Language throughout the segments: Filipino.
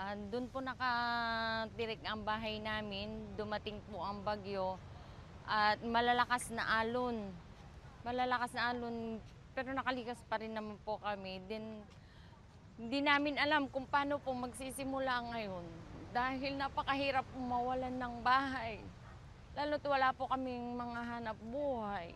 Do'n po nakatirik ang bahay namin, dumating po ang bagyo at malalakas na alon. Malalakas na alon, pero nakalikas pa rin naman po kami. Then, hindi namin alam kung paano po magsisimula ngayon dahil napakahirap po mawalan ng bahay. Lalo't wala po kaming mga hanap buhay.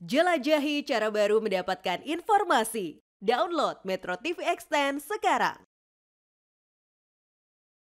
Jelajahi cara baru mendapatkan informasi. Download Metro TV Extend sekarang.